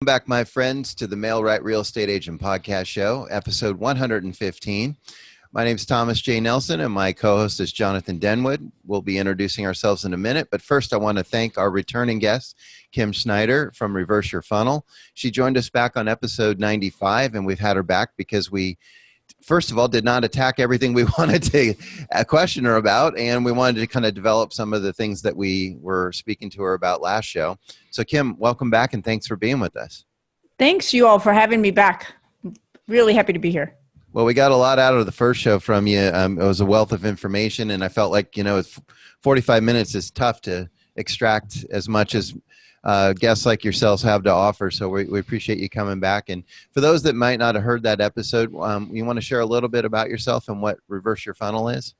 Welcome back, my friends, to the Mail Right Real Estate Agent Podcast Show, episode 115. My name is Thomas J. Nelson, and my co-host is Jonathan Denwood. We'll be introducing ourselves in a minute, but first I want to thank our returning guest, Kim Snider from Reverse Your Funnel. She joined us back on episode 95, and we've had her back because we, first of all, did not attack everything we wanted to question her about, and we wanted to kind of develop some of the things that we were speaking to her about last show. So Kim, welcome back, and thanks for being with us. Thanks you all for having me back. Really happy to be here. Well, we got a lot out of the first show from you. It was a wealth of information, and I felt like, 45 minutes is tough to extract as much as guests like yourselves have to offer. So we appreciate you coming back. And for those that might not have heard that episode, you want to share a little bit about yourself and what Reverse Your Funnel is?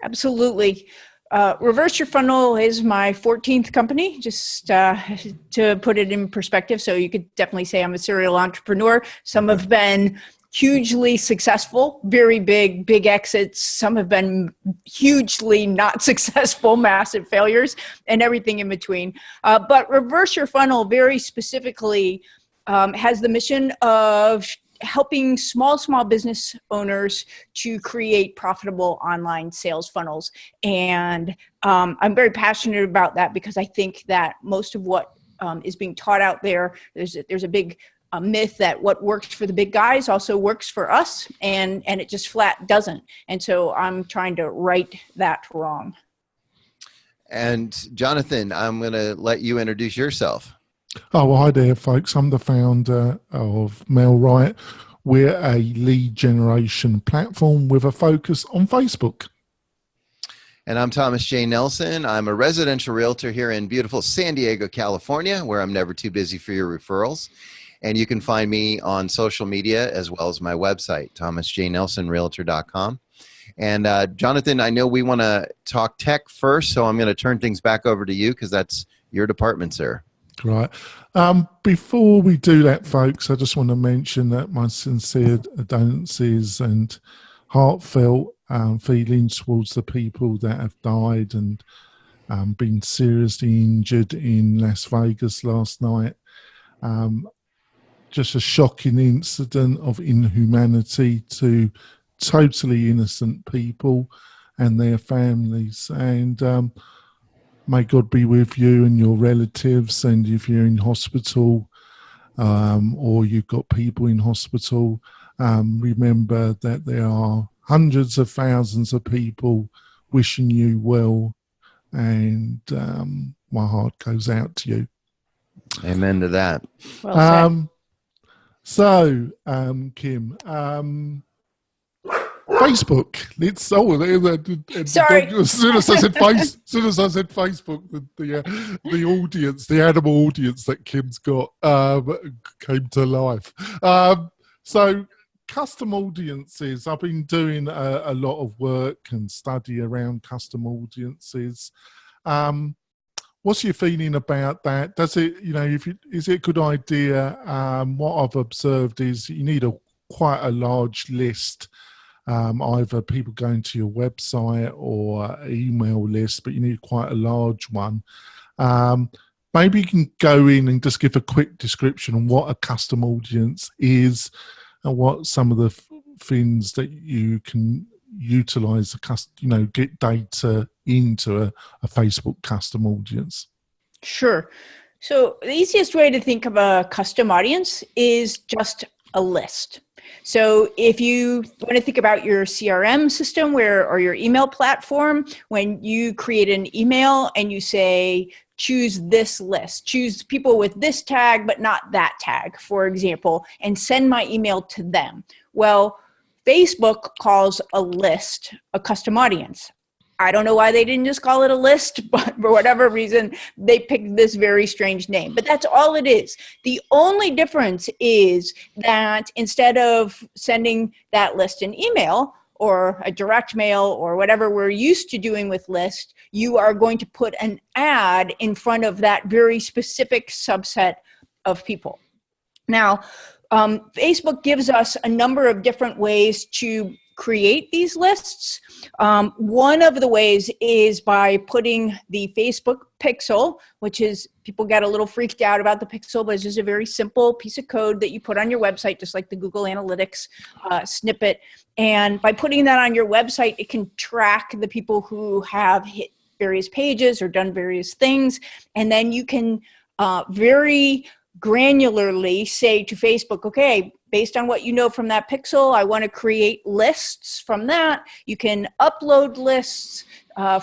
Absolutely. Reverse Your Funnel is my 14th company, just to put it in perspective. So you could definitely say I'm a serial entrepreneur. Some have been hugely successful, very big exits. Some have been hugely not successful, massive failures, and everything in between. But Reverse Your Funnel very specifically has the mission of helping small business owners to create profitable online sales funnels. And I'm very passionate about that because I think that most of what is being taught out there, there's a big myth that what works for the big guys also works for us, and it just flat doesn't. And so I'm trying to right that wrong. And Jonathan, I'm going to let you introduce yourself. Oh, well, hi there, folks. I'm the founder of Mail Right. We're a lead generation platform with a focus on Facebook. And I'm Thomas J. Nelson. I'm a residential realtor here in beautiful San Diego, California, where I'm never too busy for your referrals. And you can find me on social media as well as my website, thomasjnelsonrealtor.com. And Jonathan, I know we want to talk tech first, so I'm going to turn things back over to you because that's your department, sir. Right. Before we do that, folks, I just want to mention that my sincere condolences and heartfelt feelings towards the people that have died and been seriously injured in Las Vegas last night. Just a shocking incident of inhumanity to totally innocent people and their families. And may God be with you and your relatives. And if you're in hospital or you've got people in hospital, remember that there are hundreds of thousands of people wishing you well. And my heart goes out to you. Amen to that. Well said. So, Kim, Facebook. Sorry. As soon as I said Facebook, the audience, the animal audience that Kim's got, came to life. So, custom audiences. I've been doing a lot of work and study around custom audiences. What's your feeling about that? Does it, is it a good idea? What I've observed is you need quite a large list, either people going to your website or email list, but you need quite a large one. Maybe you can go in and just give a quick description on what a custom audience is and what some of the things that you can utilize get data into a Facebook custom audience. Sure. So the easiest way to think of a custom audience is just a list. So if you want to think about your CRM system or your email platform, when you create an email and you say, choose this list, choose people with this tag, but not that tag, for example, and send my email to them. Well, Facebook calls a list a custom audience. I don't know why they didn't just call it a list, but for whatever reason, they picked this very strange name. But that's all it is. The only difference is that instead of sending that list an email or a direct mail or whatever we're used to doing with lists, you are going to put an ad in front of that very specific subset of people. Now, Facebook gives us a number of different ways to create these lists. One of the ways is by putting the Facebook pixel, which is, people get a little freaked out about the pixel, but it's just a very simple piece of code that you put on your website, just like the Google Analytics snippet. And by putting that on your website, it can track the people who have hit various pages or done various things. And then you can very granularly say to Facebook, okay, based on what you know from that pixel, I want to create lists from that. You can upload lists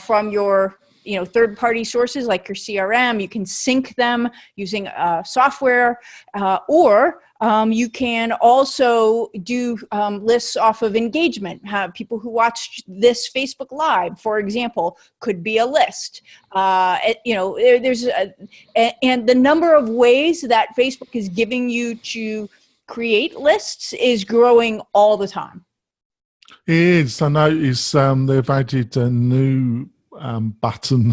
from your third-party sources like your CRM. You can sync them using software, or you can also do lists off of engagement. People who watched this Facebook Live, for example, could be a list. And the number of ways that Facebook is giving you to create lists is growing all the time. It is. I noticed they've added a new button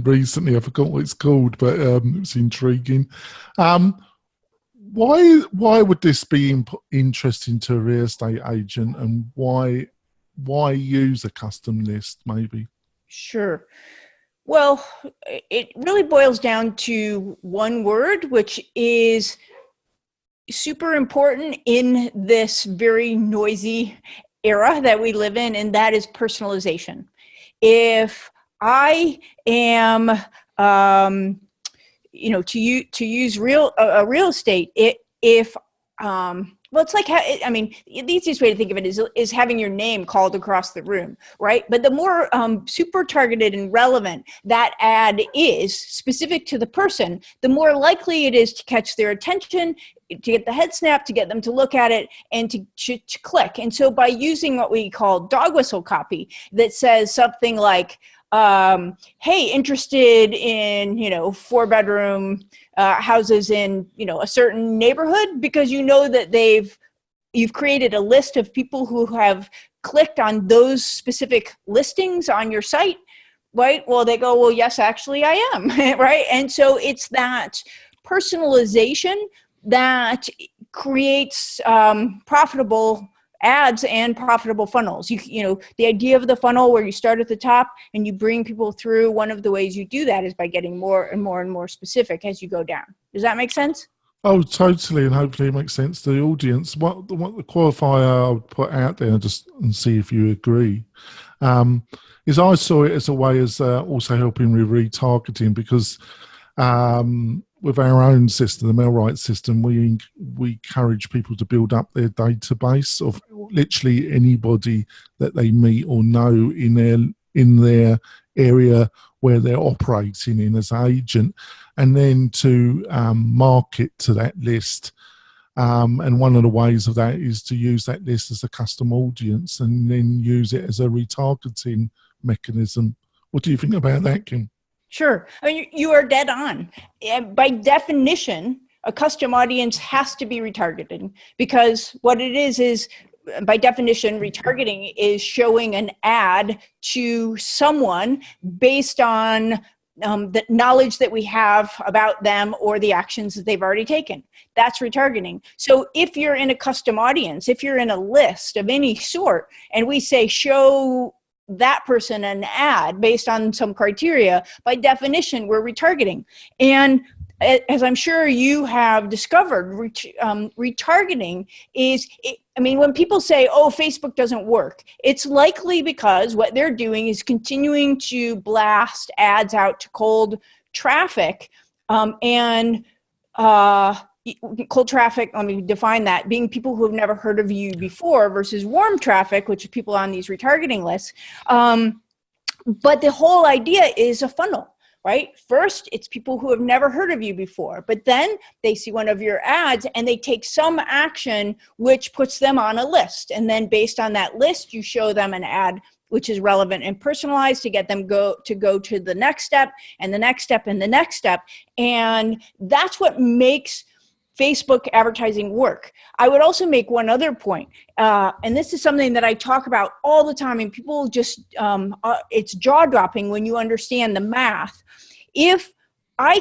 recently. I forgot what it's called, but it's intriguing. Why would this be interesting to a real estate agent, and why use a custom list maybe? Sure. Well, it really boils down to one word, which is super important in this very noisy era that we live in, and that is personalization. If I am, to use real estate, well, it's like, the easiest way to think of it is having your name called across the room, right? But the more super targeted and relevant that ad is specific to the person, the more likely it is to catch their attention, to get the head snap, to get them to look at it, and to click. And so by using what we call dog whistle copy that says something like, hey, interested in, 4-bedroom houses in, a certain neighborhood, because that you've created a list of people who have clicked on those specific listings on your site, right? Well, they go, well, yes, actually I am, right? And so it's that personalization that creates profitable ads and profitable funnels. The idea of the funnel where you start at the top and you bring people through, one of the ways you do that is by getting more and more and more specific as you go down. Does that make sense? Oh, totally, and hopefully it makes sense to the audience. What the qualifier I would put out there, just and see if you agree, is I saw it as a way as also helping with retargeting, because with our own system, the MailRight system, we encourage people to build up their database of literally anybody that they meet or know in their area where they're operating in as an agent, and then to market to that list. And one of the ways of that is to use that list as a custom audience and then use it as a retargeting mechanism. What do you think about that, Kim? Sure. You are dead on. By definition, a custom audience has to be retargeting, because what it is by definition, retargeting is showing an ad to someone based on the knowledge that we have about them or the actions that they've already taken. That's retargeting. So if you're in a custom audience, if you're in a list of any sort, and we say show that person an ad based on some criteria, by definition, we're retargeting. And as I'm sure you have discovered, retargeting is, when people say, oh, Facebook doesn't work, it's likely because what they're doing is continuing to blast ads out to cold traffic. Cold traffic, let me define that, being people who have never heard of you before, versus warm traffic, which is people on these retargeting lists. But the whole idea is a funnel, right? First, it's people who have never heard of you before, but then they see one of your ads and they take some action which puts them on a list. And then based on that list, you show them an ad which is relevant and personalized to get them go to the next step and the next step and the next step. And that's what makes Facebook advertising work. I would also make one other point, and this is something that I talk about all the time, and people just, it's jaw-dropping when you understand the math. If I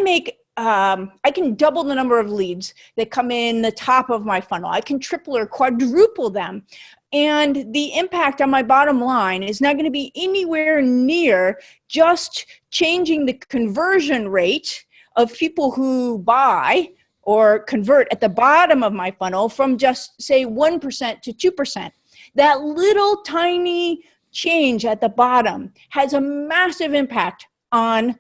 make I can double the number of leads that come in the top of my funnel. I can triple or quadruple them. And the impact on my bottom line is not going to be anywhere near just changing the conversion rate of people who buy or convert at the bottom of my funnel from just, say, 1% to 2%. That little tiny change at the bottom has a massive impact on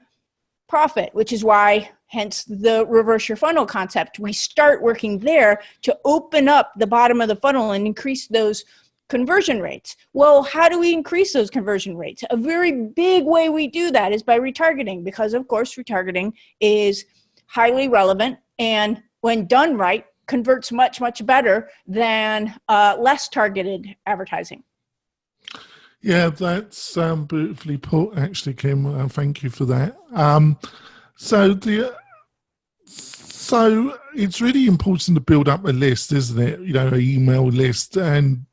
profit, which is why, hence the reverse your funnel concept. We start working there to open up the bottom of the funnel and increase those conversion rates. Well, how do we increase those conversion rates? A very big way we do that is by retargeting, because of course retargeting is highly relevant, and when done right, converts much, much better than less targeted advertising. Yeah, that's beautifully put, actually, Kim. Thank you for that. So it's really important to build up a list, isn't it? You know, an email list. And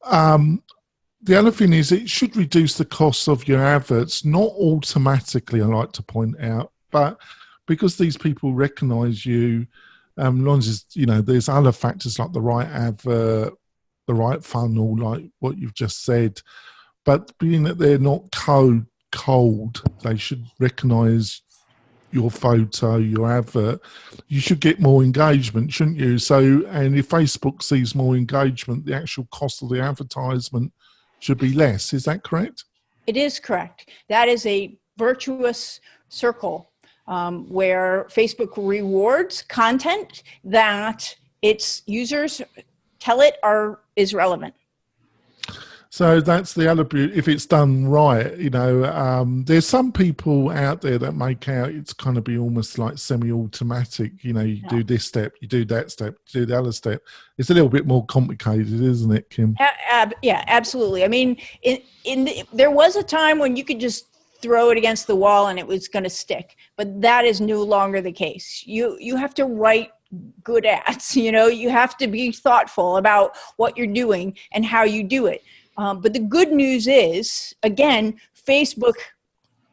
the other thing is it should reduce the costs of your adverts, not automatically, I like to point out, but because these people recognize you, long as, you know, there's other factors like the right advert, the right funnel, like what you've just said, but being that they're not cold, they should recognize your photo, your advert. You should get more engagement, shouldn't you? So, and if Facebook sees more engagement, the actual cost of the advertisement should be less. Is that correct? It is correct. That is a virtuous circle where Facebook rewards content that its users tell it is relevant. So that's the other beauty, if it's done right. You know, there's some people out there that make out it's kind of be almost like semi-automatic. You know, you do this step, you do that step, you do the other step. It's a little bit more complicated, isn't it, Kim? Yeah, absolutely. I mean, there was a time when you could just throw it against the wall and it was going to stick, but that is no longer the case. You have to write good ads. You know, you have to be thoughtful about what you're doing and how you do it. But the good news is, again, Facebook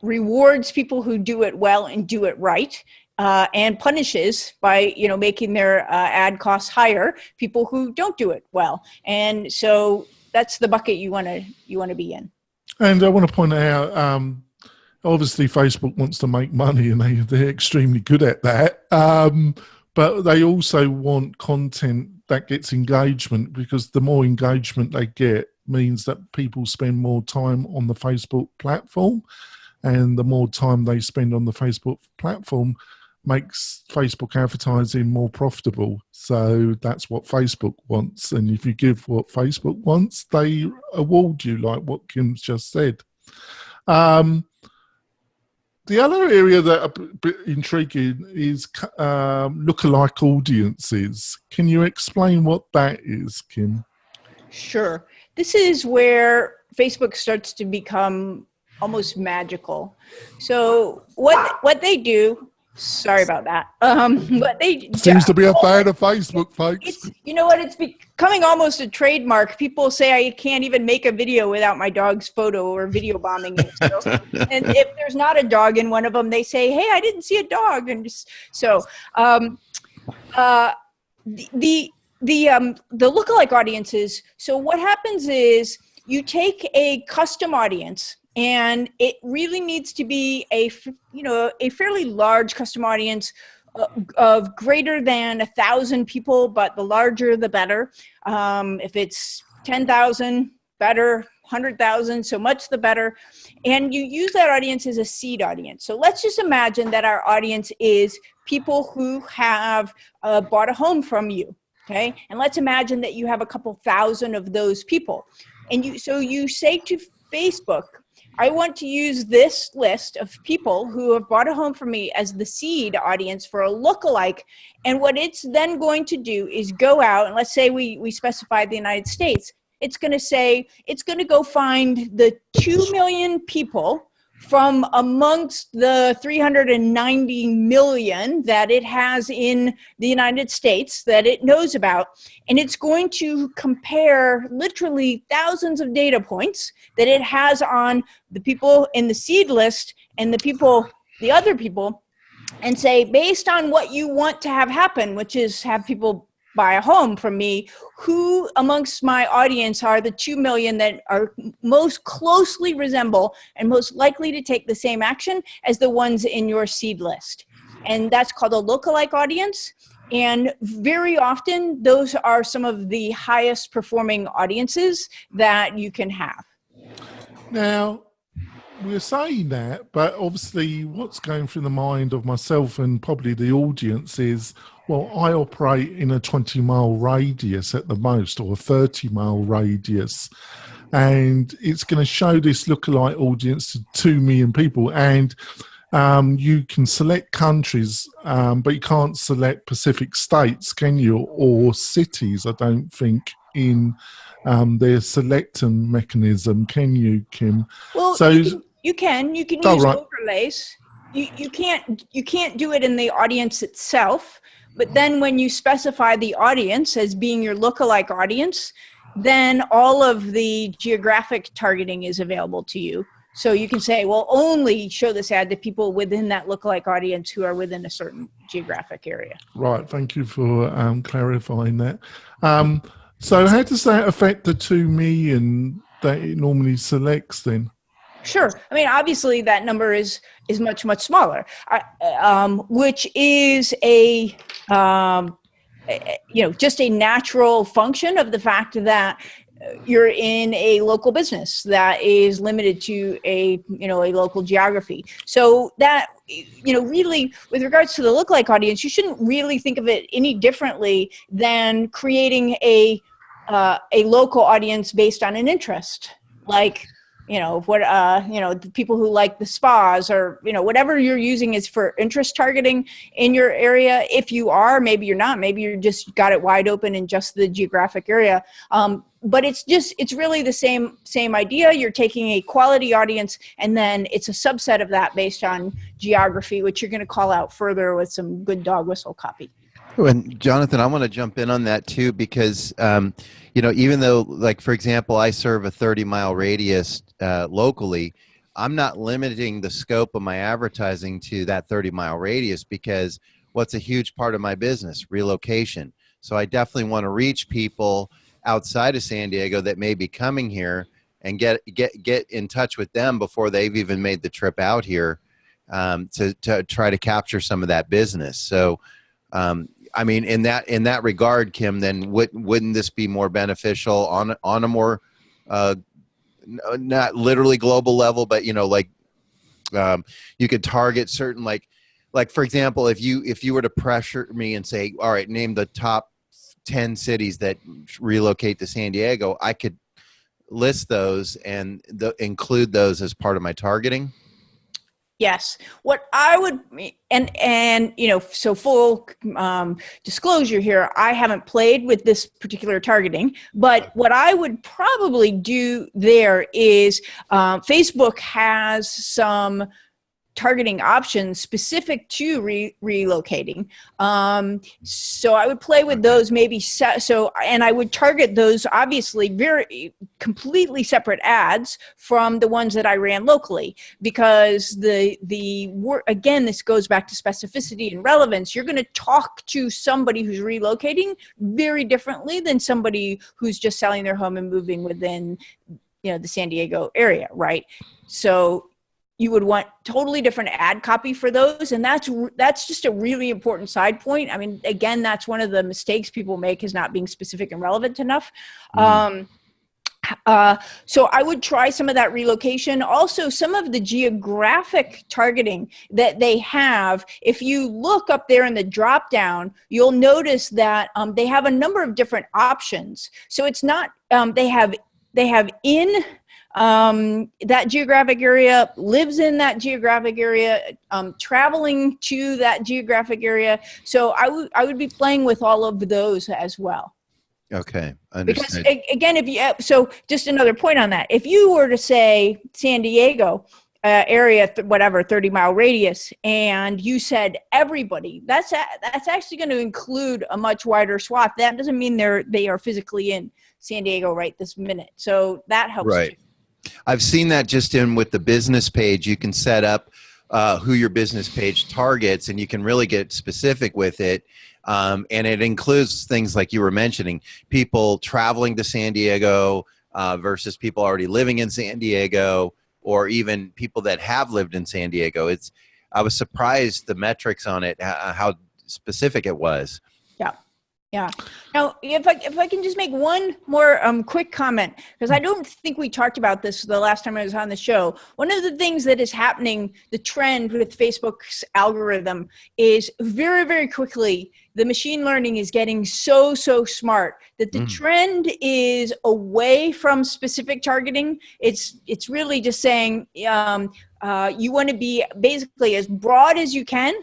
rewards people who do it well and do it right, and punishes by, you know, making their ad costs higher people who don't do it well. And so that's the bucket you want to be in. And I want to point out, obviously Facebook wants to make money, and they're extremely good at that. But they also want content that gets engagement, because the more engagement they get means that people spend more time on the Facebook platform, and the more time they spend on the Facebook platform makes Facebook advertising more profitable. So that's what Facebook wants. And if you give what Facebook wants, they award you, like what Kim's just said. The other area that a bit intriguing is lookalike audiences. Can you explain what that is, Kim? Sure. This is where Facebook starts to become almost magical. So what they do, sorry about that. What they seems to be a fan of Facebook, folks. You know what? It's becoming almost a trademark. People say I can't even make a video without my dog's photo or video bombing it. So, and if there's not a dog in one of them, they say, "Hey, I didn't see a dog." And just, so the lookalike audiences. So what happens is you take a custom audience, and it really needs to be a fairly large custom audience of greater than 1,000 people, but the larger the better. If it's 10,000, better. 100,000, so much the better. And you use that audience as a seed audience. So let's just imagine that our audience is people who have bought a home from you. Okay, and let's imagine that you have a couple thousand of those people, and you say to Facebook, I want to use this list of people who have bought a home from me as the seed audience for a lookalike. And what it's then going to do is go out, and let's say we specify the United States. It's going to go find the 2 million people from amongst the 390 million that it has in the United States that it knows about. And it's going to compare literally thousands of data points that it has on the people in the seed list and the other people and say, based on what you want to have happen, which is have people buy a home from me, who amongst my audience are the 2 million that are most closely resemble and most likely to take the same action as the ones in your seed list. And that's called a lookalike audience. And very often, those are some of the highest performing audiences that you can have. Now, we're saying that, but obviously what's going through the mind of myself and probably the audience is, well, I operate in a 20-mile radius at the most, or a 30-mile radius, and it's going to show this lookalike audience to 2 million people. And you can select countries, but you can't select specific states, can you? Or cities, I don't think, in their selecting mechanism, can you, Kim? Well, so you can use right. overlays. You can't do it in the audience itself, but then when you specify the audience as being your lookalike audience, then all of the geographic targeting is available to you. So you can say, well, only show this ad to people within that lookalike audience who are within a certain geographic area. Right. Thank you for clarifying that. So how does that affect the 2 million that it normally selects then? Sure. I mean, obviously that number is much, much smaller, which is just a natural function of the fact that you're in a local business that is limited to a local geography. So that, really with regards to the lookalike audience, you shouldn't really think of it any differently than creating a local audience based on an interest, like, the people who like the spas, or, whatever you're using is for interest targeting in your area. If you are, maybe you're not, maybe you just got it wide open in just the geographic area. But it's really the same idea. You're taking a quality audience, and then it's a subset of that based on geography, which you're going to call out further with some good dog whistle copy. And Jonathan, I want to jump in on that too, because, even though, like, for example, I serve a 30-mile radius locally, I'm not limiting the scope of my advertising to that 30-mile radius, because what's a huge part of my business? Relocation. So I definitely want to reach people outside of San Diego that may be coming here and get in touch with them before they've even made the trip out here, to try to capture some of that business. So, I mean, in that regard, Kim, then wouldn't this be more beneficial on a more not literally global level, but you could target certain, like for example, if you were to pressure me and say, all right, name the top 10 cities that relocate to San Diego, I could list those and include those as part of my targeting. Yes. What I would, so full disclosure here, I haven't played with this particular targeting, but what I would probably do there is Facebook has some targeting options specific to relocating. So I would play with those maybe. And I would target those obviously very completely separate ads from the ones that I ran locally, because again, this goes back to specificity and relevance. You're going to talk to somebody who's relocating very differently than somebody who's just selling their home and moving within, the San Diego area, right? So you would want totally different ad copy for those. And that's just a really important side point. I mean, again, that's one of the mistakes people make, is not being specific and relevant enough. So I would try some of that relocation. Also, some of the geographic targeting that they have, if you look up there in the drop down, you'll notice that they have a number of different options. So it's not, they have in that geographic area, lives in that geographic area, traveling to that geographic area. So I would be playing with all of those as well. Okay, understood. Because again, so just another point on that, if you were to say San Diego area, 30-mile radius, and you said everybody, that's actually going to include a much wider swath. That doesn't mean they are physically in San Diego right this minute. So that helps. Right. I've seen that just with the business page. You can set up who your business page targets, and you can really get specific with it. And it includes things like you were mentioning, people traveling to San Diego versus people already living in San Diego, or even people that have lived in San Diego. I was surprised the metrics on it, how specific it was. Yeah. Yeah. Now, if I can just make one more quick comment, because I don't think we talked about this the last time I was on the show. One of the things that is happening, the trend with Facebook's algorithm, is very, very quickly, the machine learning is getting so smart that the trend is away from specific targeting. It's really just saying you want to be basically as broad as you can,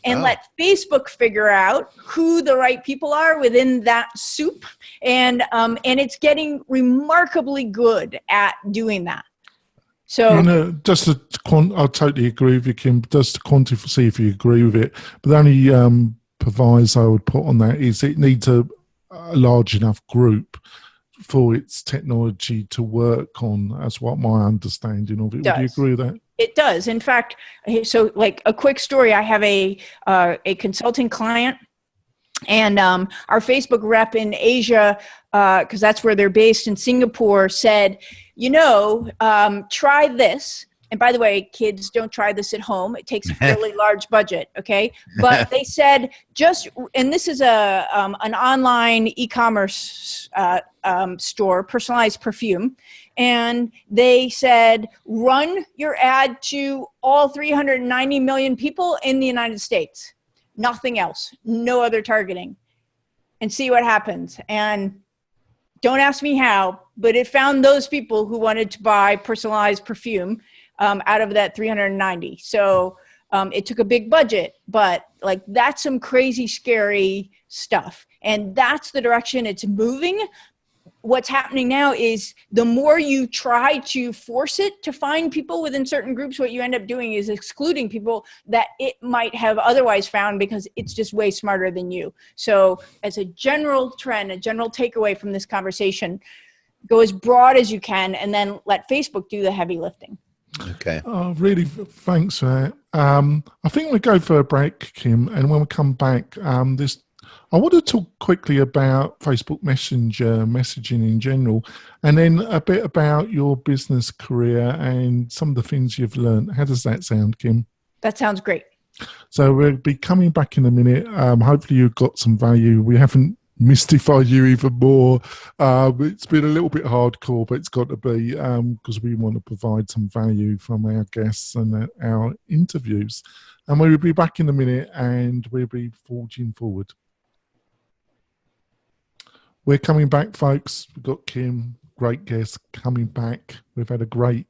and let Facebook figure out who the right people are within that soup. And it's getting remarkably good at doing that. So, I totally agree with you, Kim. Just to quantify, see if you agree with it. But the only proviso I would put on that is it needs a large enough group for its technology to work on. That's what my understanding of it. Would you agree with that? It does. In fact, so like a quick story, I have a consulting client, and our Facebook rep in Asia, because that's where they're based in Singapore, said, try this. And by the way, kids, don't try this at home. It takes a fairly large budget, okay? But they said and this is an online e-commerce store, Personalized Perfume. And they said, run your ad to all 390 million people in the United States. Nothing else. No other targeting. And see what happens. And don't ask me how, but it found those people who wanted to buy Personalized Perfume out of that 390. So it took a big budget, but like that's some crazy, scary stuff. And that's the direction it's moving. What's happening now is the more you try to force it to find people within certain groups, what you end up doing is excluding people that it might have otherwise found because it's just way smarter than you. So as a general trend, a general takeaway from this conversation, go as broad as you can and then let Facebook do the heavy lifting. Okay. Oh, really, thanks for that. I think we go for a break, Kim, and when we come back, I want to talk quickly about Facebook Messenger, messaging in general, and then a bit about your business career and some of the things you've learned. How does that sound, Kim? That sounds great. So we'll be coming back in a minute. Hopefully you've got some value. We haven't mystified you even more. It's been a little bit hardcore, but it's got to be because we want to provide some value from our guests and our interviews. And we'll be back in a minute and we'll be forging forward. We're coming back, folks. We've got Kim, great guest, coming back. We've had a great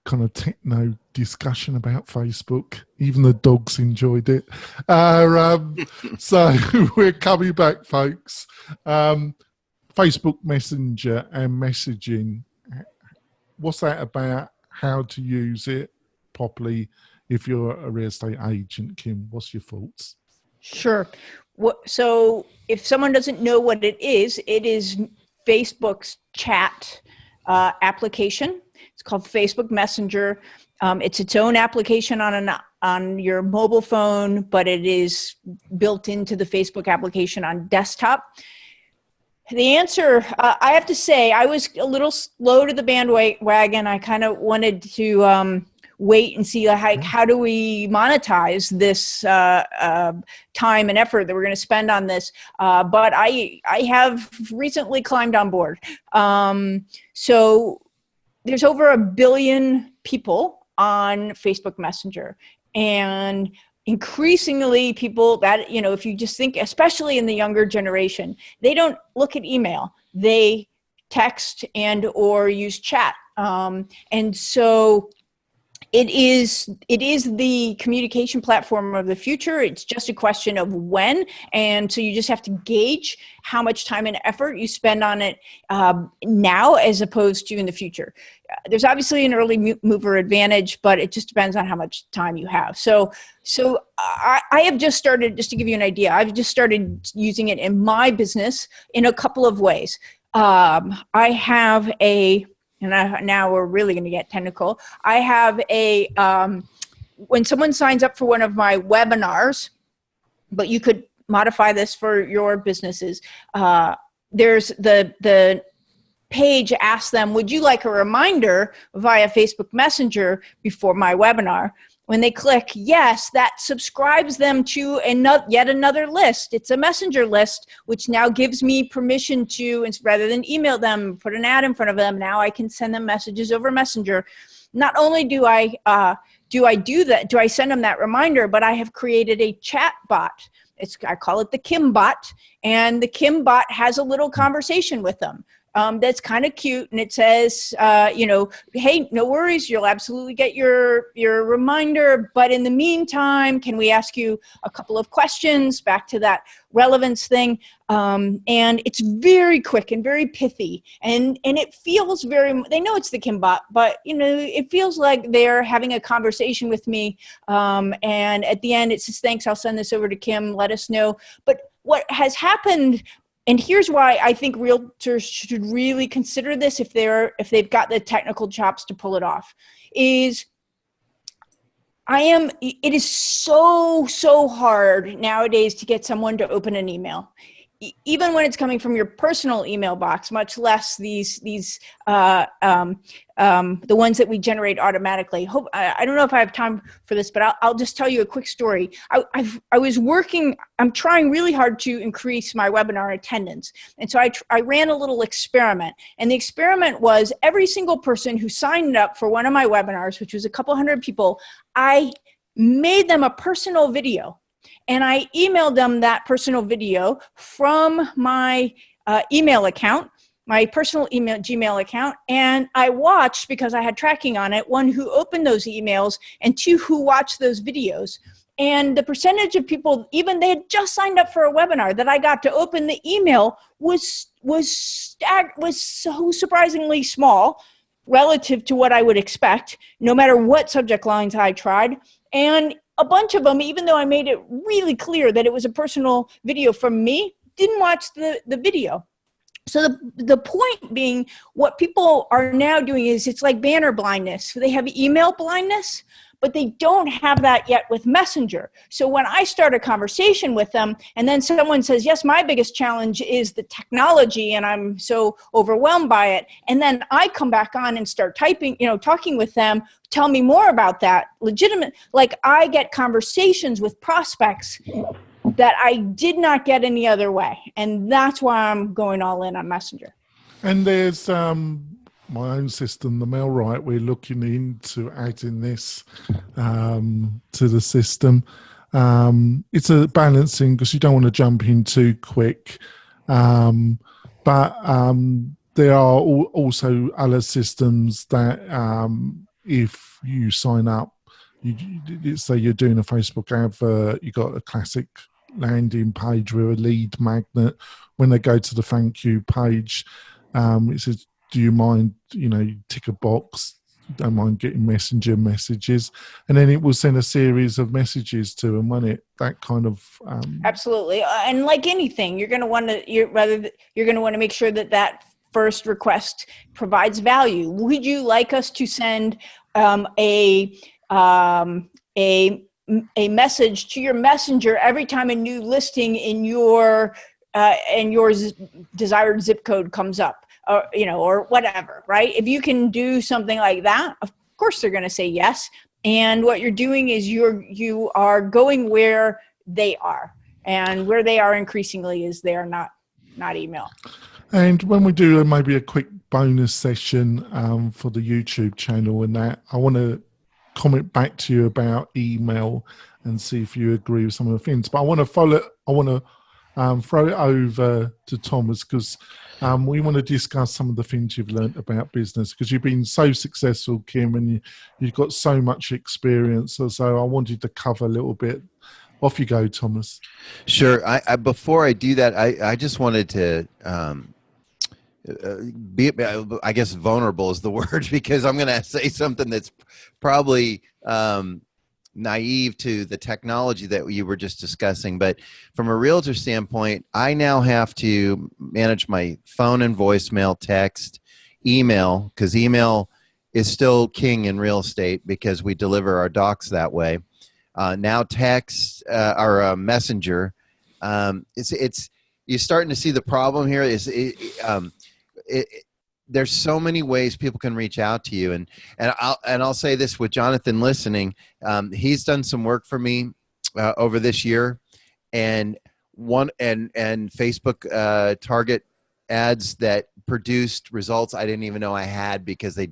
kind of techno discussion about Facebook. Even the dogs enjoyed it. So we're coming back, folks. Facebook Messenger and messaging. What's that about? How to use it properly if you're a real estate agent, Kim? What's your thoughts? Sure. So if someone doesn't know what it is Facebook's chat application. It's called Facebook Messenger. It's its own application on your mobile phone, but it is built into the Facebook application on desktop. The answer, I have to say, I was a little slow to the bandwagon. I kind of wanted to wait and see how do we monetize this time and effort that we're going to spend on this. But I have recently climbed on board. So there's over 1 billion people on Facebook Messenger, and increasingly people that, if you just think, especially in the younger generation, they don't look at email, they text and or use chat. And so it is the communication platform of the future. It's just a question of when. And so you just have to gauge how much time and effort you spend on it now as opposed to in the future. There's obviously an early mover advantage, but it just depends on how much time you have. So I have just started, just to give you an idea, I've just started using it in my business in a couple of ways. I have now we're really going to get technical. I have a when someone signs up for one of my webinars, but you could modify this for your businesses, there's the page asks them, would you like a reminder via Facebook Messenger before my webinar? When they click yes, that subscribes them to yet another list. It's a messenger list, which now gives me permission to, rather than email them, put an ad in front of them, now I can send them messages over Messenger. Not only do I send them that reminder, but I have created a chat bot. I call it the Kim bot, and the Kim bot has a little conversation with them. That's kind of cute, and it says, hey, no worries, you'll absolutely get your reminder, but in the meantime, can we ask you a couple of questions, back to that relevance thing, and it's very quick and very pithy, and it feels they know it's the Kim bot, but it feels like they're having a conversation with me, and at the end it says, thanks, I'll send this over to Kim, let us know. But what has happened, and here's why I think realtors should really consider this if they've got the technical chops to pull it off, is it is so hard nowadays to get someone to open an email. Even when it's coming from your personal email box, much less the ones that we generate automatically. I don't know if I have time for this, but I'll just tell you a quick story. I'm trying really hard to increase my webinar attendance. And so I ran a little experiment. And the experiment was every single person who signed up for one of my webinars, which was a couple hundred people, I made them a personal video. And I emailed them that personal video from my email account, my personal Gmail account. And I watched, because I had tracking on it, one, who opened those emails, and two, who watched those videos. And the percentage of people, even they had just signed up for a webinar, that I got to open the email was so surprisingly small relative to what I would expect, no matter what subject lines I tried. And a bunch of them, even though I made it really clear that it was a personal video from me, didn't watch the video. So the point being, what people are now doing is, it's like banner blindness. So they have email blindness, but they don't have that yet with Messenger. So when I start a conversation with them, and then someone says, yes, my biggest challenge is the technology, and I'm so overwhelmed by it, and then I come back on and start talking with them, tell me more about that, legitimate, like I get conversations with prospects that I did not get any other way. And that's why I'm going all in on Messenger. And there's my own system, the MailRite. We're looking into adding this to the system. It's a balancing, because you don't want to jump in too quick. But there are also other systems that if you sign up, you say you're doing a Facebook advert, you got a classic landing page with a lead magnet. When they go to the thank you page, it says, do you mind, you tick a box, don't mind getting messenger messages, and then it will send a series of messages to them, won't it? That kind of absolutely. And like anything, you're going to want to make sure that first request provides value. Would you like us to send a message to your messenger every time a new listing in your desired zip code comes up, or whatever, right? If you can do something like that, of course they're going to say yes. And what you're doing is you are going where they are, and where they are increasingly is they are not email. And when we do maybe a quick bonus session for the YouTube channel and that, I want to comment back to you about email and see if you agree with some of the things. But I want to throw it over to Thomas, because we want to discuss some of the things you've learned about business, because you've been so successful, Kim, and you've got so much experience. So I wanted to cover a little bit. Off you go, Thomas. Sure. I before I do that, I just wanted to be, I guess vulnerable is the word, because I'm going to say something that's probably naive to the technology that you were just discussing. But from a realtor standpoint, I now have to manage my phone and voicemail, text, email, because email is still king in real estate because we deliver our docs that way. Now text or messenger. It's you're starting to see the problem here. There's so many ways people can reach out to you, and I'll say this with Jonathan listening. He's done some work for me over this year, and Facebook target ads that produced results I didn't even know I had because they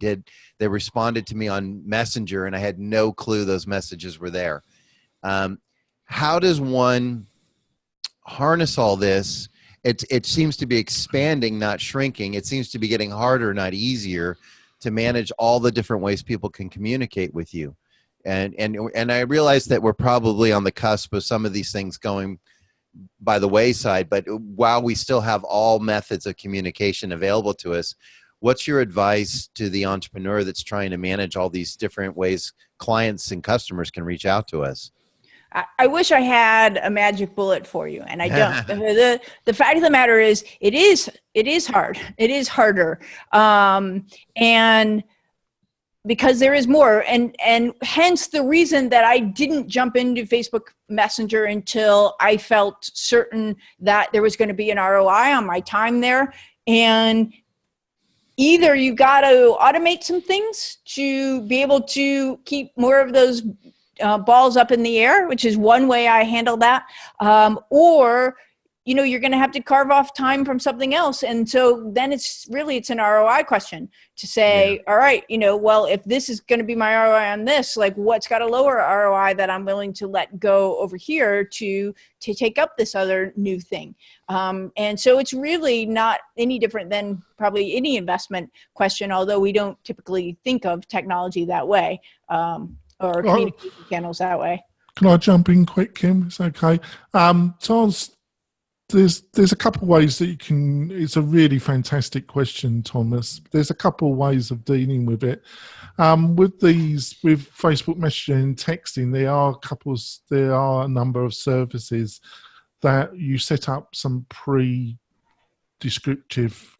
responded to me on Messenger, and I had no clue those messages were there. How does one harness all this? It seems to be expanding, not shrinking. It seems to be getting harder, not easier, to manage all the different ways people can communicate with you. And I realize that we're probably on the cusp of some of these things going by the wayside, but while we still have all methods of communication available to us, what's your advice to the entrepreneur that's trying to manage all these different ways clients and customers can reach out to us? I wish I had a magic bullet for you, and I don't. The fact of the matter is, it is hard. It is harder, and because there is more, and hence the reason that I didn't jump into Facebook Messenger until I felt certain that there was going to be an ROI on my time there. And either you got to automate some things to be able to keep more of those balls up in the air, which is one way I handle that. Or, you're going to have to carve off time from something else. And so then it's an ROI question to say, all right, well, if this is going to be my ROI on this, like what's got a lower ROI that I'm willing to let go over here to take up this other new thing. And so it's really not any different than probably any investment question, although we don't typically think of technology that way. Or communication channels that way. Can I jump in quick, Kim? It's okay. Thomas, there's a couple of ways that you can. It's a really fantastic question, Thomas. There's a couple of ways of dealing with it. With Facebook messaging and texting, there are a number of services that you set up some pre-descriptive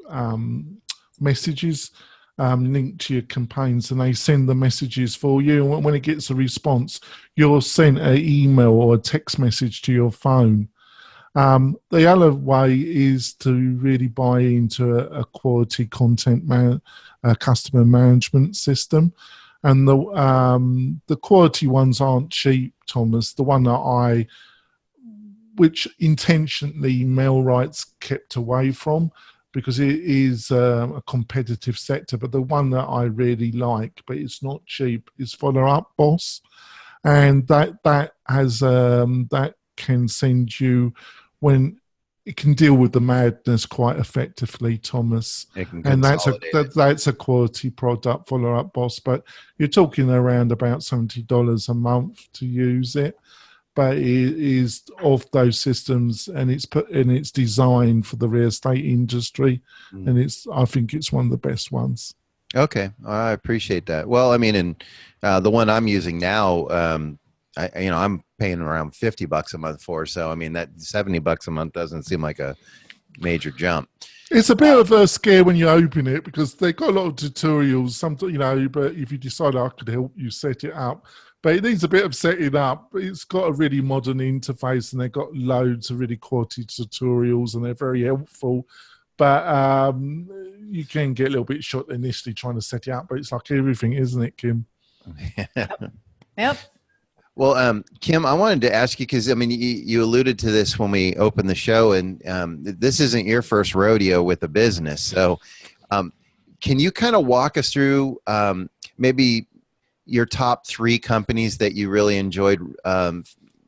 messages linked to your campaigns, and they send the messages for you. And when it gets a response, you're sent an email or a text message to your phone. The other way is to really buy into a quality content customer management system. And the quality ones aren't cheap, Thomas. The one that which intentionally MailRight's kept away from, because it is a competitive sector. But the one that I really like, but it's not cheap, is Follow Up Boss, and that can send you, when it can deal with the madness quite effectively, Thomas. And that's a quality product, Follow Up Boss. But you're talking around about $70 a month to use it. But it is of those systems, and it's designed for the real estate industry, and I think it's one of the best ones. Okay, I appreciate that. Well, I mean, and the one I'm using now, I'm paying around $50 a month for. So I mean, that $70 a month doesn't seem like a major jump. It's a bit of a scare when you open it, because they've got a lot of tutorials. But if you decide I could help you set it up. But it needs a bit of setting up. It's got a really modern interface, and they've got loads of really quality tutorials, and they're very helpful. But you can get a little bit short initially trying to set it up. But it's like everything, isn't it, Kim? Yep. Well, Kim, I wanted to ask you, because I mean, you alluded to this when we opened the show, and this isn't your first rodeo with a business. So can you kind of walk us through maybe your top 3 companies that you really enjoyed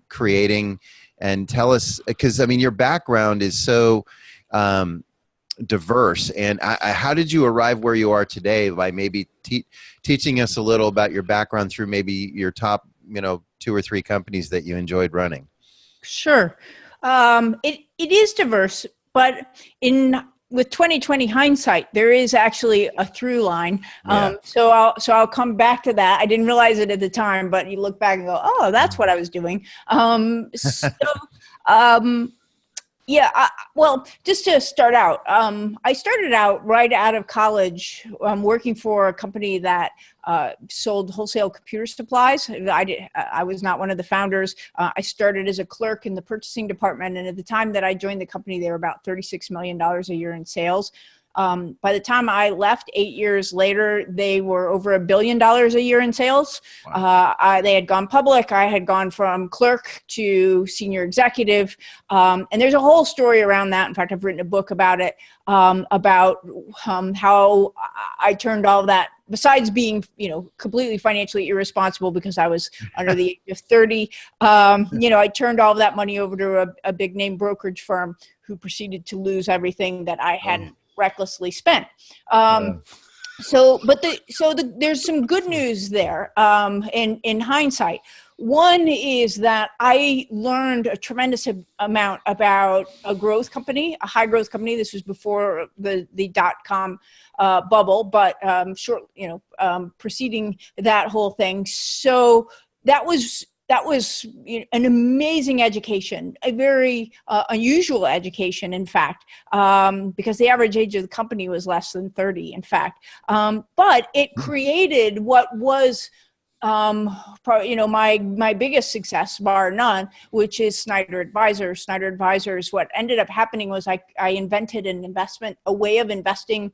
creating, and tell us, because I mean, your background is so diverse, and how did you arrive where you are today by maybe teaching us a little about your background through maybe your top 2 or 3 companies that you enjoyed running? Sure. It is diverse, but with 2020 hindsight, there is actually a through line. So I'll come back to that. I didn't realize it at the time, but you look back and go, oh, that's what I was doing. Yeah, well, just to start out, I started out right out of college working for a company that sold wholesale computer supplies. I was not one of the founders. I started as a clerk in the purchasing department, and at the time that I joined the company, they were about $36 million a year in sales. By the time I left 8 years later, they were over $1 billion a year in sales. Wow. They had gone public. I had gone from clerk to senior executive. And there's a whole story around that. In fact, I've written a book about it, about how I turned all of that, besides being, completely financially irresponsible because I was under the age of 30, I turned all of that money over to a big name brokerage firm who proceeded to lose everything that I hadn't recklessly spent. There's some good news there in hindsight. One is that I learned a tremendous amount about a growth company, a high growth company. This was before the .com bubble, but preceding that whole thing. So that was an amazing education, a very unusual education, in fact, because the average age of the company was less than 30, in fact. But it created what was my biggest success, bar none, which is Snider Advisors. Snider Advisors, what ended up happening was I invented a way of investing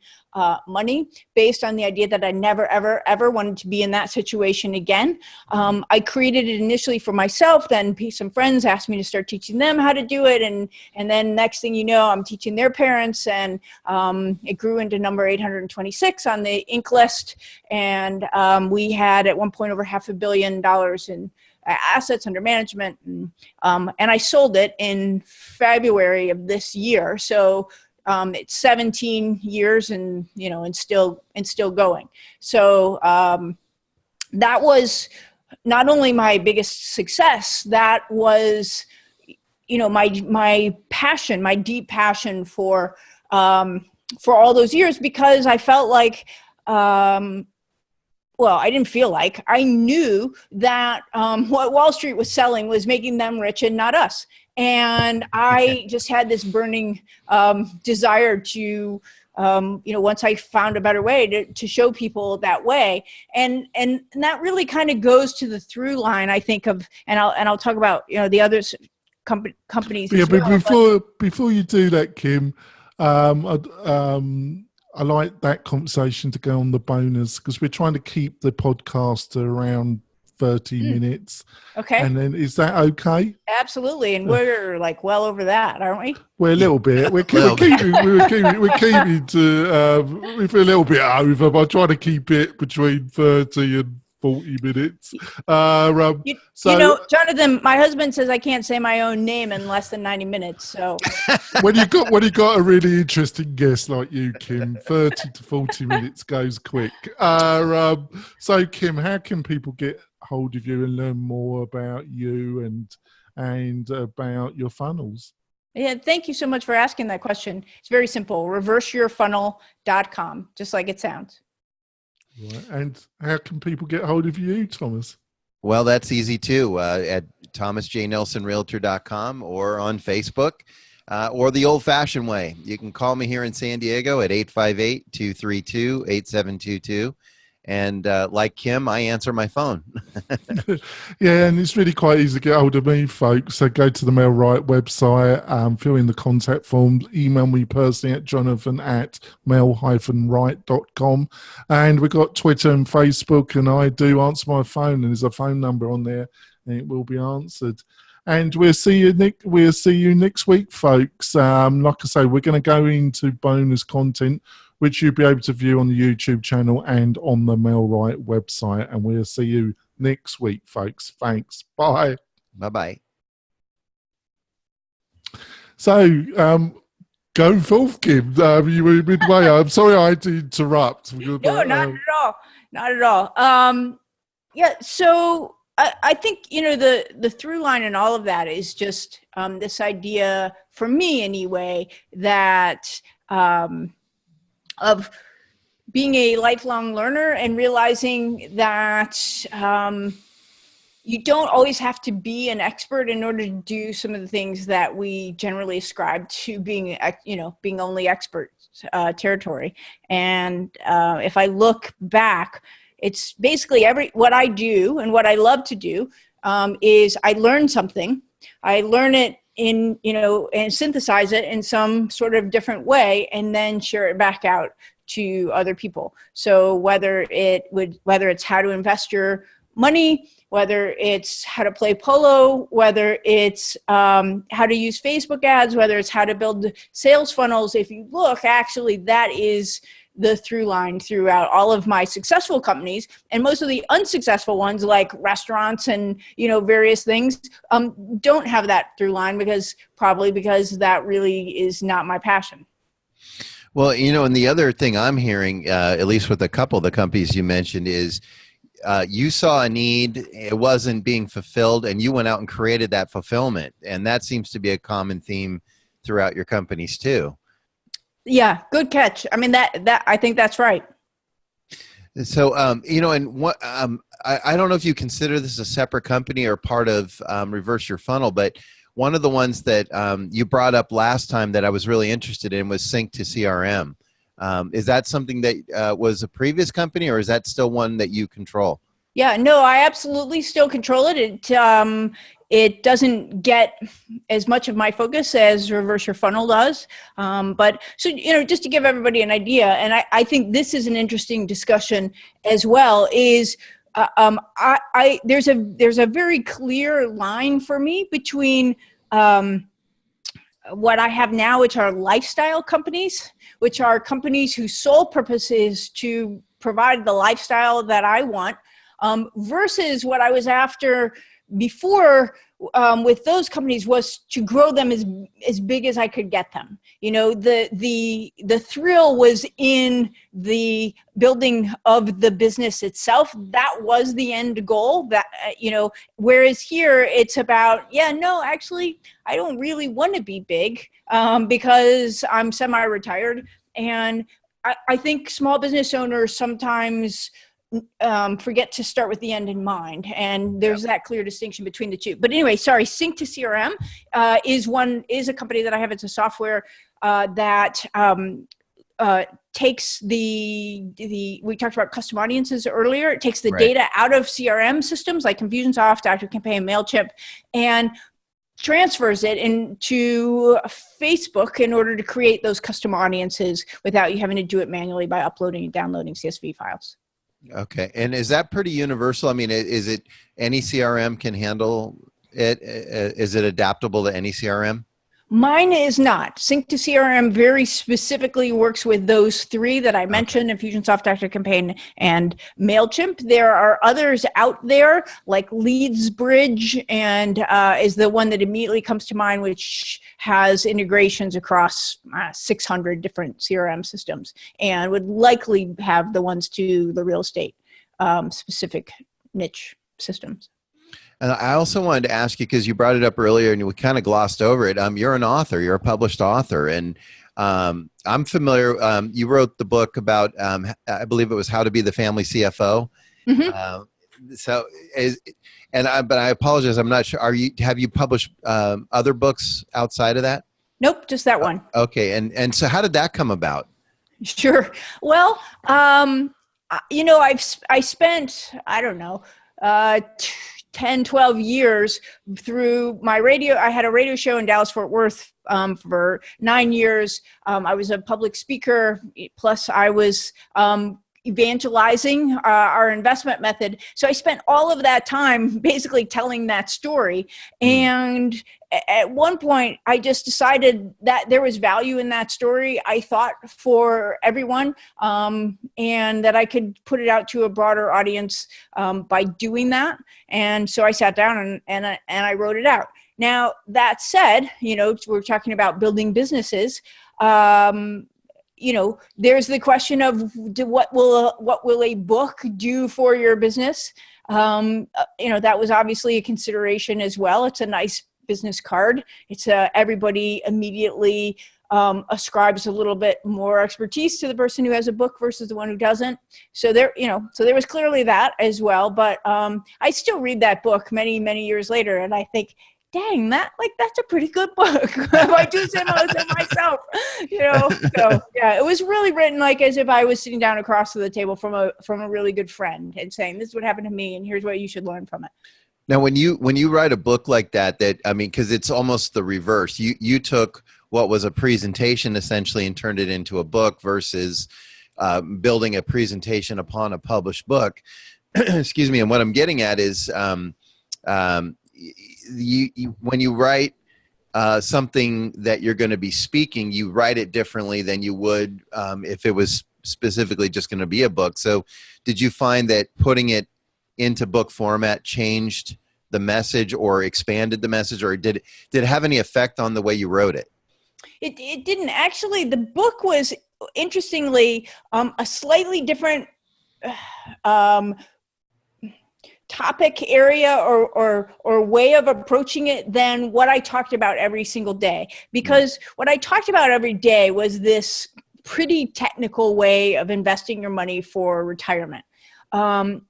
money based on the idea that I never, ever, ever wanted to be in that situation again. I created it initially for myself, then some friends asked me to start teaching them how to do it. And then next thing you know, I'm teaching their parents, and it grew into number 826 on the Inc. list. And we had at one point over $500 million in assets under management. And I sold it in February of this year. So it's 17 years and still going. So that was not only my biggest success, that was, my passion, my deep passion for all those years, because I felt like, I didn't feel like, I knew that what Wall Street was selling was making them rich and not us. And I just had this burning desire to, once I found a better way to show people that way. And that really kind of goes to the through line, I think, of, and I'll talk about, the other companies. Yeah, as but well, before you do that, Kim, I like that conversation to go on the bonus, because we're trying to keep the podcast to around 30 minutes. Okay. And then is that okay? Absolutely. And we're like well over that, aren't we? We're a little bit. We're keeping to, we're a little bit over, but I try to keep it between 30 and 40 minutes. Jonathan, my husband says I can't say my own name in less than 90 minutes. So when you got a really interesting guest like you, Kim, 30 to 40 minutes goes quick. So Kim, how can people get hold of you and learn more about you and about your funnels? Yeah, thank you so much for asking that question. It's very simple. reverseyourfunnel.com, just like it sounds. Right. And how can people get hold of you, Thomas? Well, that's easy too, at thomasjnelsonrealtor.com or on Facebook, or the old-fashioned way. You can call me here in San Diego at 858-232-8722. And like Kim, I answer my phone. Yeah, and it's really quite easy to get hold of me, folks. So go to the MailRight website, fill in the contact forms, email me personally at jonathan@mail-right.com. And we've got Twitter and Facebook, and I do answer my phone, and there's a phone number on there, and it will be answered. And we'll see you next week, folks. Like I say, we're going to go into bonus content, which you'll be able to view on the YouTube channel and on the MailRight website. And we'll see you next week, folks. Thanks. Bye. Bye-bye. So, go forth, Kim. You were midway. I'm sorry I had to interrupt. No, not at all. Not at all. Yeah, so I think, the through line in all of that is just this idea, for me anyway, that of being a lifelong learner and realizing that, you don't always have to be an expert in order to do some of the things that we generally ascribe to being, being only expert territory. And if I look back, it's basically what I do and what I love to do is I learn something, I learn it in, and synthesize it in some sort of different way, and then share it back out to other people. So whether it's how to invest your money, whether it's how to play polo, whether it's how to use Facebook ads, whether it's how to build sales funnels, if you look, actually, that is the through line throughout all of my successful companies. And most of the unsuccessful ones, like restaurants and, various things, don't have that through line because that really is not my passion. Well, and the other thing I'm hearing, at least with a couple of the companies you mentioned, is you saw a need, it wasn't being fulfilled, and you went out and created that fulfillment. And that seems to be a common theme throughout your companies too. Yeah, good catch. I mean, that I think that's right. So, and what I don't know if you consider this a separate company or part of Reverse Your Funnel, but one of the ones that you brought up last time that I was really interested in was Sync to CRM. Is that something that was a previous company, or is that still one that you control? Yeah, no, I absolutely still control it. It doesn't get as much of my focus as Reverse Your Funnel does. But so, just to give everybody an idea, and I think this is an interesting discussion as well, is there's a very clear line for me between what I have now, which are lifestyle companies, which are companies whose sole purpose is to provide the lifestyle that I want, versus what I was after before with those companies was to grow them as big as I could get them. The thrill was in the building of the business itself. That was the end goal. That whereas here it's about, actually, I don't really want to be big because I'm semi-retired, and I think small business owners sometimes forget to start with the end in mind, and there's that clear distinction between the two. But anyway, sorry, Sync to CRM is a company that I have. It's a software that takes we talked about custom audiences earlier. It takes the data out of CRM systems like Infusionsoft, ActiveCampaign, MailChimp, and transfers it into Facebook in order to create those custom audiences without you having to do it manually by uploading and downloading CSV files. Okay. And is that pretty universal? I mean, is it any CRM can handle it? Is it adaptable to any CRM? Mine is not. Sync to CRM very specifically works with those three that I mentioned, Infusionsoft, ActiveCampaign, and MailChimp. There are others out there, like LeadsBridge, and is the one that immediately comes to mind, which has integrations across 600 different CRM systems, and would likely have the ones to the real estate specific niche systems. And I also wanted to ask you, because you brought it up earlier and we kind of glossed over it. You're an author. You're a published author. And I'm familiar. You wrote the book about, I believe it was How to Be the Family CFO. Mm-hmm. But I apologize. I'm not sure. Have you published other books outside of that? Nope, just that one. Okay. And so how did that come about? Sure. Well, I spent, I don't know, 10, 12 years through my radio. I had a radio show in Dallas, Fort Worth for 9 years. I was a public speaker, plus I was evangelizing our investment method. So I spent all of that time basically telling that story. And at one point, I just decided that there was value in that story, I thought, for everyone, and that I could put it out to a broader audience by doing that. And so I sat down and I wrote it out. Now, that said, we're talking about building businesses. There's the question of what will a book do for your business? That was obviously a consideration as well. It's a nice business card. It's everybody immediately ascribes a little bit more expertise to the person who has a book versus the one who doesn't. So there, so there was clearly that as well. But I still read that book many, many years later, and I think, dang, that's a pretty good book. I do say to myself, So yeah, it was really written like as if I was sitting down across the table from a really good friend and saying, this is what happened to me, and here's what you should learn from it. Now, when you write a book like that, because it's almost the reverse. You took what was a presentation essentially and turned it into a book versus building a presentation upon a published book. Excuse me. And what I'm getting at is when you write something that you're going to be speaking, you write it differently than you would if it was specifically just going to be a book. So did you find that putting it into book format changed the message or expanded the message, or did it have any effect on the way you wrote it? It didn't actually. The book was, interestingly, a slightly different topic area or way of approaching it than what I talked about every single day. Because what I talked about every day was this pretty technical way of investing your money for retirement. But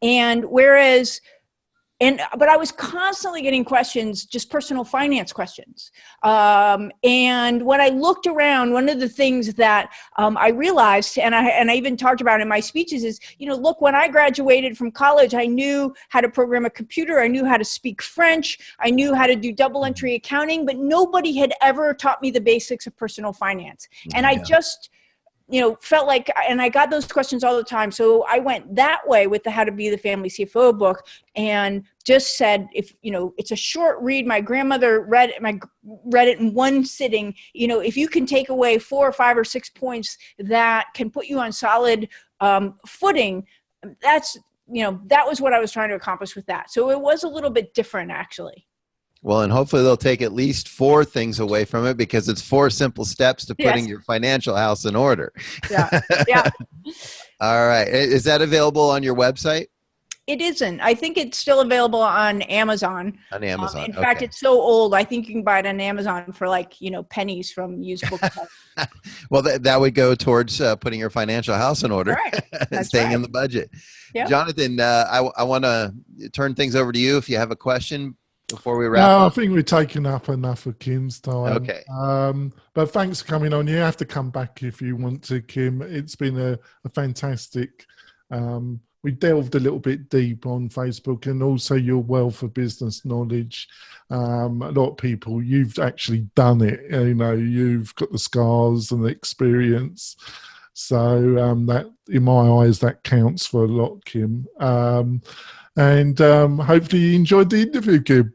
I was constantly getting questions, just personal finance questions. And when I looked around, one of the things that I realized, and I even talked about in my speeches is, look, when I graduated from college, I knew how to program a computer. I knew how to speak French. I knew how to do double entry accounting, but nobody had ever taught me the basics of personal finance. And I just felt like, and I got those questions all the time. So I went that way with the How to Be the Family CFO book and just said, if, it's a short read, my grandmother read it in one sitting. If you can take away 4 or 5 or 6 points that can put you on solid footing, that was what I was trying to accomplish with that. So it was a little bit different, actually. Well, and hopefully they'll take at least 4 things away from it, because it's 4 simple steps to putting your financial house in order. Yeah. Yeah. All right. Is that available on your website? It isn't. I think it's still available on Amazon. On Amazon. In fact, it's so old, I think you can buy it on Amazon for pennies from used booksellers. Well, that would go towards putting your financial house in order. Right. And staying in the budget. Yeah. Jonathan, I want to turn things over to you if you have a question before we wrap No, up. I think we've taken up enough of Kim's time. Okay. But thanks for coming on. You have to come back if you want to, Kim. It's been a fantastic. We delved a little bit deep on Facebook, and also your wealth of business knowledge. A lot of people, you've actually done it. You've got the scars and the experience. So that, in my eyes, that counts for a lot, Kim. And hopefully you enjoyed the interview, Kim.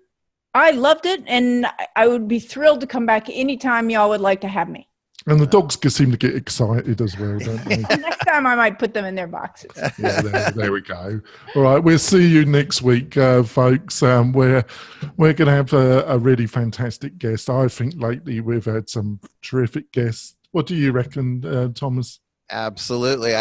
I loved it, and I would be thrilled to come back anytime y'all would like to have me. And the dogs seem to get excited as well, don't they? Next time I might put them in their boxes. Yeah, there we go. All right, we'll see you next week, folks. We're going to have a really fantastic guest. I think lately we've had some terrific guests. What do you reckon, Thomas? Absolutely.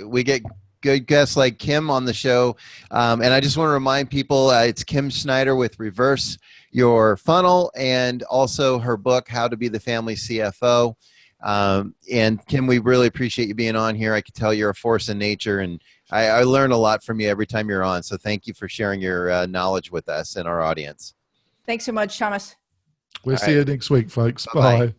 We get good guests like Kim on the show. And I just want to remind people, it's Kim Snider with Reverse Your Funnel, and also her book, How to Be the Family CFO. And Kim, we really appreciate you being on here. I can tell you're a force in nature, and I learn a lot from you every time you're on. So thank you for sharing your knowledge with us and our audience. Thanks so much, Thomas. We'll see you next week, folks. Bye-bye. Bye.